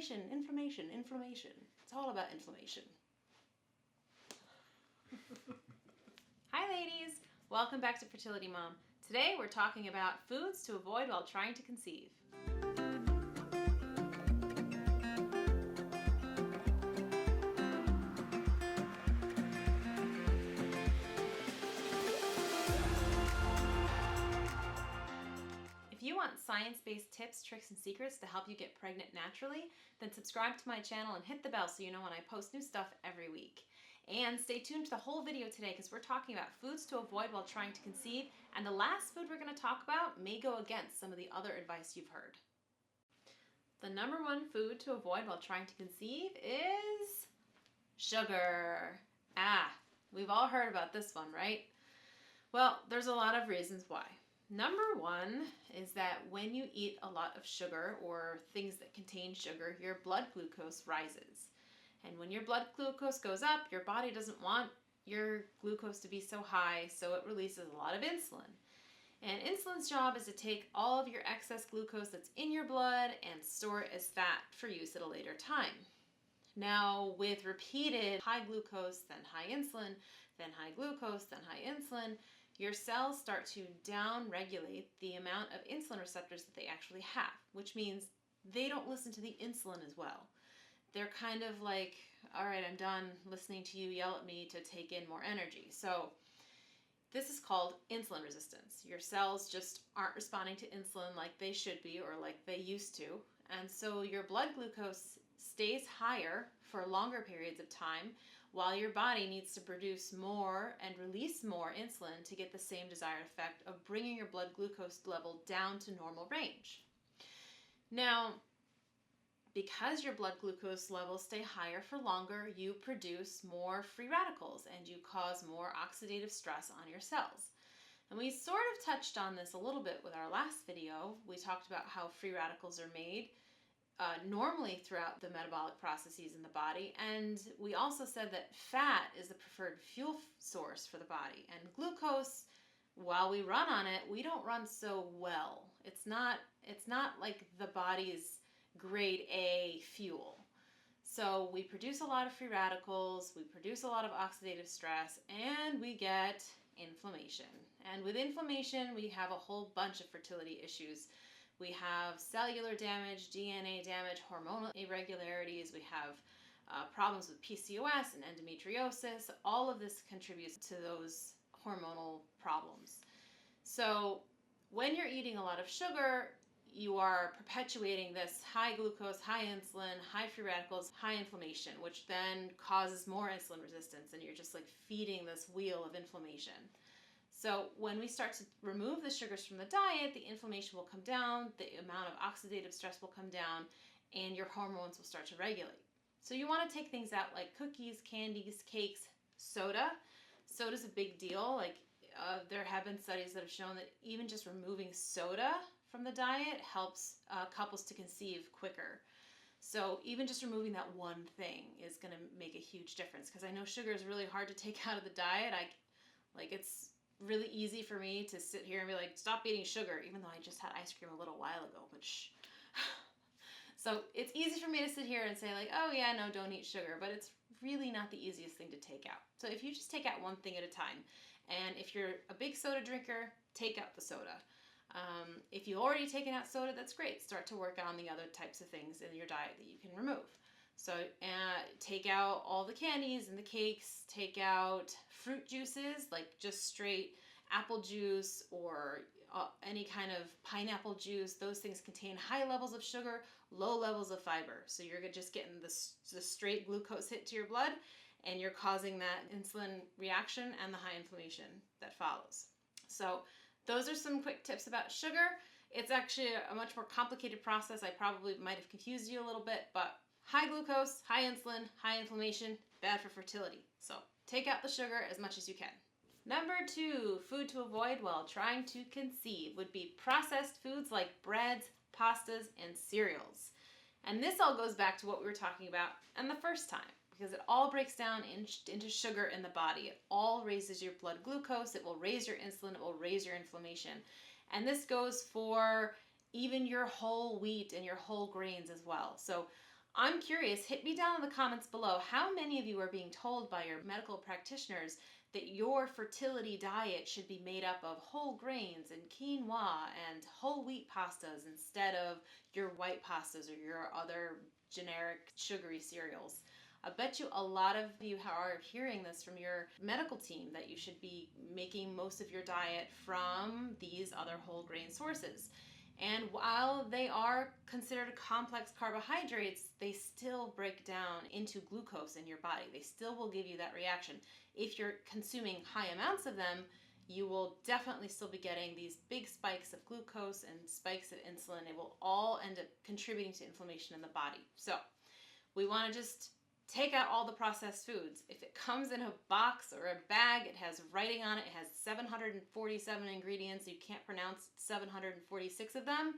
inflammation, inflammation, inflammation. It's all about inflammation. Hi ladies, welcome back to Fertility Mom. Today we're talking about foods to avoid while trying to conceive. If you want science-based tips, tricks, and secrets to help you get pregnant naturally, then subscribe to my channel and hit the bell so you know when I post new stuff every week. And stay tuned to the whole video today because we're talking about foods to avoid while trying to conceive, and the last food we're going to talk about may go against some of the other advice you've heard. The number one food to avoid while trying to conceive is sugar. We've all heard about this one, right? Well, there's a lot of reasons why. Number one is that when you eat a lot of sugar or things that contain sugar, your blood glucose rises. And when your blood glucose goes up, your body doesn't want your glucose to be so high, so it releases a lot of insulin. And insulin's job is to take all of your excess glucose that's in your blood and store it as fat for use at a later time. Now, with repeated high glucose, then high insulin, then high glucose, then high insulin, your cells start to down-regulate the amount of insulin receptors that they actually have, which means they don't listen to the insulin as well. They're kind of like, all right, I'm done listening to you yell at me to take in more energy. So this is called insulin resistance. Your cells just aren't responding to insulin like they should be or like they used to. And so your blood glucose stays higher for longer periods of time while your body needs to produce more and release more insulin to get the same desired effect of bringing your blood glucose level down to normal range. Now, because your blood glucose levels stay higher for longer, you produce more free radicals and you cause more oxidative stress on your cells. And we sort of touched on this a little bit with our last video. We talked about how free radicals are made normally throughout the metabolic processes in the body. And we also said that fat is the preferred fuel source for the body. And glucose, while we run on it, we don't run so well. It's not like the body's grade A fuel. So we produce a lot of free radicals, we produce a lot of oxidative stress, and we get inflammation. And with inflammation, we have a whole bunch of fertility issues. We have cellular damage, DNA damage, hormonal irregularities, we have problems with PCOS and endometriosis. All of this contributes to those hormonal problems. So when you're eating a lot of sugar, you are perpetuating this high glucose, high insulin, high free radicals, high inflammation, which then causes more insulin resistance, and you're just like feeding this wheel of inflammation. So when we start to remove the sugars from the diet, the inflammation will come down, the amount of oxidative stress will come down, and your hormones will start to regulate. So you want to take things out like cookies, candies, cakes, soda. Soda's a big deal. There have been studies that have shown that even just removing soda from the diet helps couples to conceive quicker. So even just removing that one thing is going to make a huge difference, because I know sugar is really hard to take out of the diet. It's really easy for me to sit here and be like, stop eating sugar, even though I just had ice cream a little while ago, but shh. So it's easy for me to sit here and say like, oh yeah, no, don't eat sugar, but it's really not the easiest thing to take out. So if you just take out one thing at a time, and if you're a big soda drinker, take out the soda. If you've already taken out soda, that's great. Start to work on the other types of things in your diet that you can remove. So take out all the candies and the cakes, take out fruit juices, like just straight apple juice or any kind of pineapple juice. Those things contain high levels of sugar, low levels of fiber. So you're just getting the straight glucose hit to your blood, and you're causing that insulin reaction and the high inflammation that follows. So those are some quick tips about sugar. It's actually a much more complicated process. I probably might have confused you a little bit, but high glucose, high insulin, high inflammation, bad for fertility. So take out the sugar as much as you can. Number 2, food to avoid while trying to conceive would be processed foods like breads, pastas, and cereals. And this all goes back to what we were talking about in the first time, because it all breaks down into sugar in the body. It all raises your blood glucose, it will raise your insulin, it will raise your inflammation. And this goes for even your whole wheat and your whole grains as well. So I'm curious, hit me down in the comments below. How many of you are being told by your medical practitioners that your fertility diet should be made up of whole grains and quinoa and whole wheat pastas instead of your white pastas or your other generic sugary cereals? I bet you a lot of you are hearing this from your medical team that you should be making most of your diet from these other whole grain sources. And while they are considered complex carbohydrates, they still break down into glucose in your body. They still will give you that reaction. If you're consuming high amounts of them, you will definitely still be getting these big spikes of glucose and spikes of insulin. It will all end up contributing to inflammation in the body. So we want to just take out all the processed foods. If it comes in a box or a bag, it has writing on it, it has 747 ingredients, you can't pronounce 746 of them,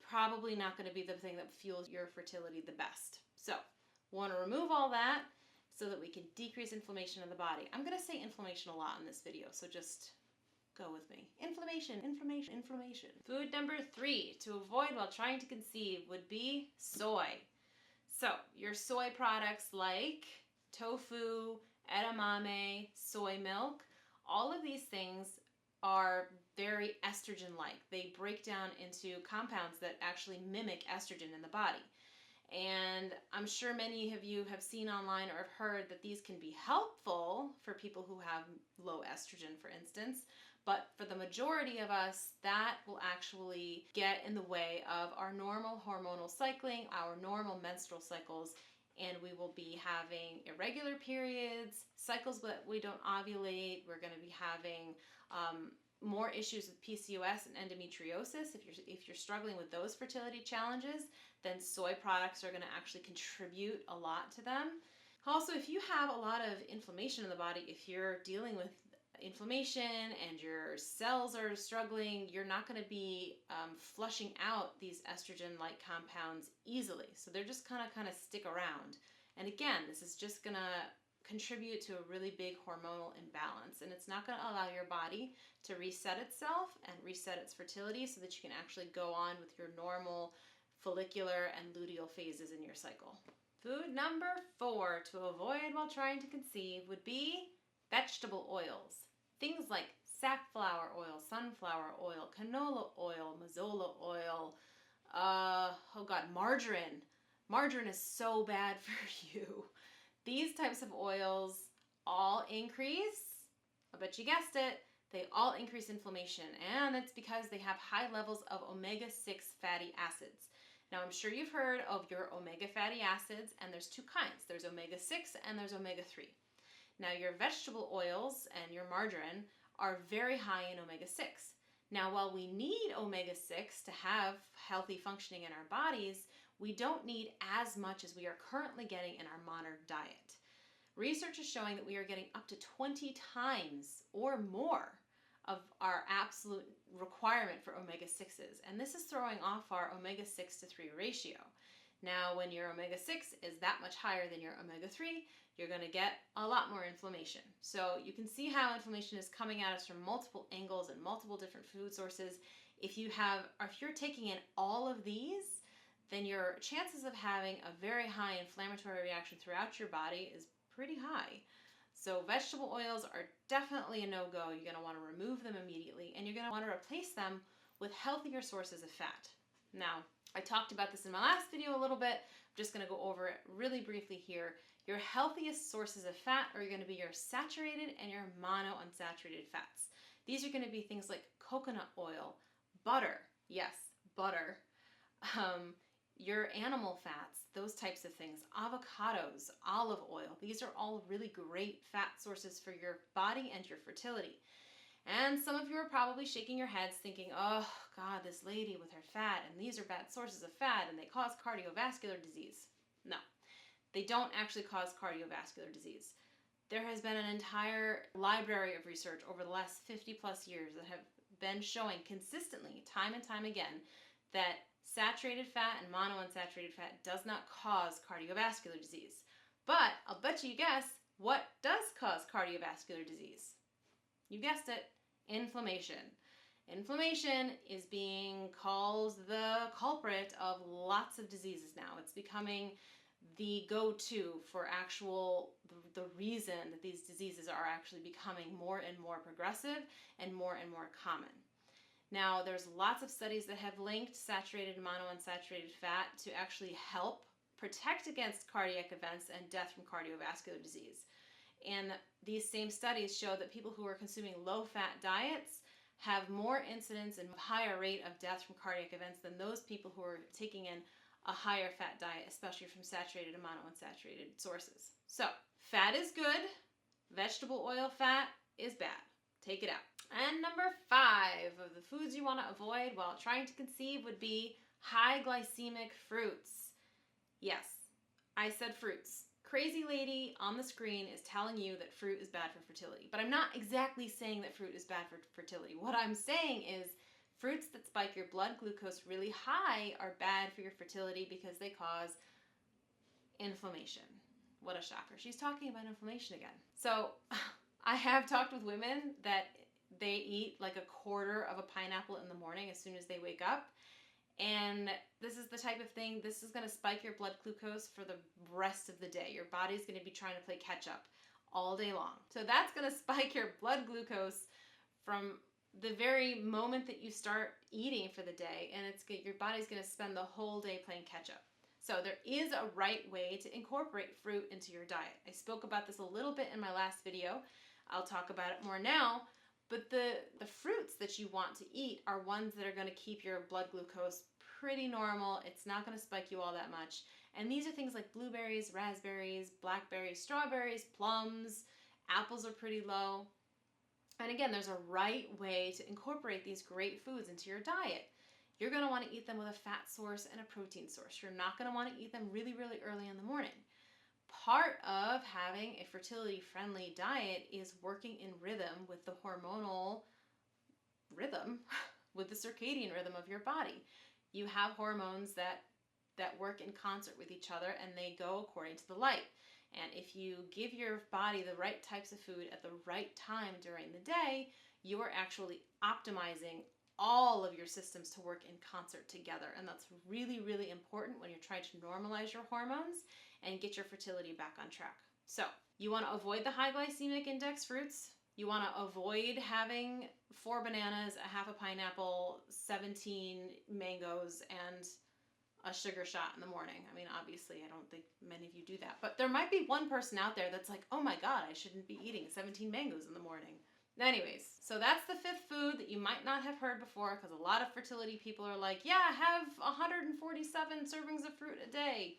probably not going to be the thing that fuels your fertility the best. So, want to remove all that so that we can decrease inflammation in the body. I'm going to say inflammation a lot in this video, so just go with me. Inflammation, inflammation, inflammation. Food number 3 to avoid while trying to conceive would be soy. So your soy products like tofu, edamame, soy milk, all of these things are very estrogen-like. They break down into compounds that actually mimic estrogen in the body. And I'm sure many of you have seen online or have heard that these can be helpful for people who have low estrogen, for instance. But for the majority of us, that will actually get in the way of our normal hormonal cycling, our normal menstrual cycles, and we will be having irregular periods, cycles that we don't ovulate. We're going to be having more issues with PCOS and endometriosis. If you're struggling with those fertility challenges, then soy products are going to actually contribute a lot to them. Also, if you have a lot of inflammation in the body, if you're dealing with inflammation and your cells are struggling, you're not going to be flushing out these estrogen-like compounds easily. So they're just kind of stick around. And again, this is just going to contribute to a really big hormonal imbalance, and it's not going to allow your body to reset itself and reset its fertility so that you can actually go on with your normal follicular and luteal phases in your cycle. Food number 4 to avoid while trying to conceive would be vegetable oils. Things like safflower oil, sunflower oil, canola oil, mazola oil, margarine. Margarine is so bad for you. These types of oils all increase, I bet you guessed it, they all increase inflammation, and it's because they have high levels of omega-6 fatty acids. Now, I'm sure you've heard of your omega fatty acids, and there's 2 kinds. There's omega-6 and there's omega-3. Now, your vegetable oils and your margarine are very high in omega-6. Now, while we need omega-6 to have healthy functioning in our bodies, we don't need as much as we are currently getting in our modern diet. Research is showing that we are getting up to 20 times or more of our absolute requirement for omega-6s, and this is throwing off our omega-6 to 3 ratio. Now, when your omega-6 is that much higher than your omega-3, you're going to get a lot more inflammation. So you can see how inflammation is coming at us from multiple angles and multiple different food sources. If you're taking in all of these, then your chances of having a very high inflammatory reaction throughout your body is pretty high. So vegetable oils are definitely a no-go. You're going to want to remove them immediately, and you're going to want to replace them with healthier sources of fat. Now, I talked about this in my last video a little bit. I'm just going to go over it really briefly here. Your healthiest sources of fat are going to be your saturated and your monounsaturated fats. These are going to be things like coconut oil, butter, yes, butter, your animal fats, those types of things, avocados, olive oil. These are all really great fat sources for your body and your fertility. And some of you are probably shaking your heads thinking, oh God, this lady with her fat, and these are bad sources of fat, and they cause cardiovascular disease. No, they don't actually cause cardiovascular disease. There has been an entire library of research over the last 50 plus years that have been showing consistently, time and time again, that saturated fat and monounsaturated fat does not cause cardiovascular disease. But I'll bet you guess what does cause cardiovascular disease. You guessed it, inflammation. Inflammation is being called the culprit of lots of diseases now. It's becoming the go-to for the reason that these diseases are actually becoming more and more progressive and more common. Now, there's lots of studies that have linked saturated monounsaturated fat to actually help protect against cardiac events and death from cardiovascular disease. And these same studies show that people who are consuming low-fat diets have more incidence and higher rate of death from cardiac events than those people who are taking in a higher fat diet, especially from saturated and monounsaturated sources. So, fat is good. Vegetable oil fat is bad. Take it out. And number 5 of the foods you want to avoid while trying to conceive would be high glycemic fruits. Yes, I said fruits. Crazy lady on the screen is telling you that fruit is bad for fertility. But I'm not exactly saying that fruit is bad for fertility. What I'm saying is fruits that spike your blood glucose really high are bad for your fertility because they cause inflammation. What a shocker. She's talking about inflammation again. So I have talked with women that they eat like a quarter of a pineapple in the morning as soon as they wake up. And this is the type of thing, this is going to spike your blood glucose for the rest of the day. Your body's going to be trying to play catch up all day long. So that's going to spike your blood glucose from the very moment that you start eating for the day, and your body's going to spend the whole day playing catch up. So there is a right way to incorporate fruit into your diet. I spoke about this a little bit in my last video. I'll talk about it more now. But the fruits that you want to eat are ones that are going to keep your blood glucose pretty normal. It's not going to spike you all that much. And these are things like blueberries, raspberries, blackberries, strawberries, plums. Apples are pretty low. And again, there's a right way to incorporate these great foods into your diet. You're going to want to eat them with a fat source and a protein source. You're not going to want to eat them really, really early in the morning. Part of having a fertility-friendly diet is working in rhythm with the hormonal rhythm, with the circadian rhythm of your body. You have hormones that work in concert with each other, and they go according to the light. And if you give your body the right types of food at the right time during the day, you are actually optimizing all of your systems to work in concert together. And that's really, really important when you're trying to normalize your hormones and get your fertility back on track. So you want to avoid the high glycemic index fruits. You want to avoid having 4 bananas, a half a pineapple, 17 mangoes, and a sugar shot in the morning. I mean, obviously, I don't think many of you do that. But there might be one person out there that's like, oh my God, I shouldn't be eating 17 mangoes in the morning. Anyways, so that's the 5th food that you might not have heard before, because a lot of fertility people are like, yeah, have 147 servings of fruit a day.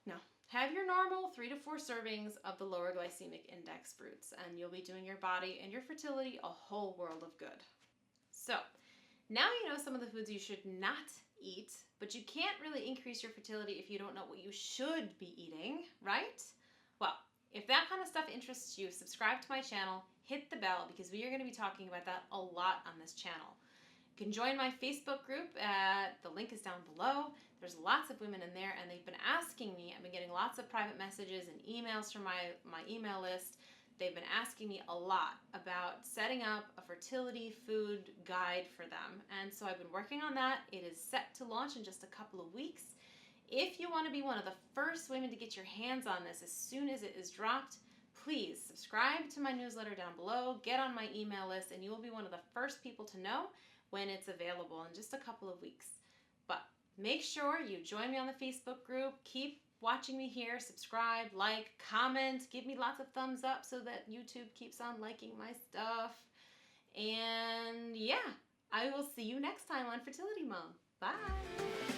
No, have your normal 3 to 4 servings of the lower glycemic index fruits, and you'll be doing your body and your fertility a whole world of good. So now you know some of the foods you should not eat, but you can't really increase your fertility if you don't know what you should be eating, right? Well, if that kind of stuff interests you, subscribe to my channel, hit the bell, because we are going to be talking about that a lot on this channel. You can join my Facebook group. The link is down below. There's lots of women in there, and they've been asking me, I've been getting lots of private messages and emails from my email list. They've been asking me a lot about setting up a fertility food guide for them. And so I've been working on that. It is set to launch in just a couple of weeks. If you want to be one of the first women to get your hands on this as soon as it is dropped, please subscribe to my newsletter down below, get on my email list, and you will be one of the first people to know when it's available in just a couple of weeks. But make sure you join me on the Facebook group. Keep watching me here. Subscribe, like, comment, give me lots of thumbs up so that YouTube keeps on liking my stuff. And yeah, I will see you next time on Fertility Mom. Bye.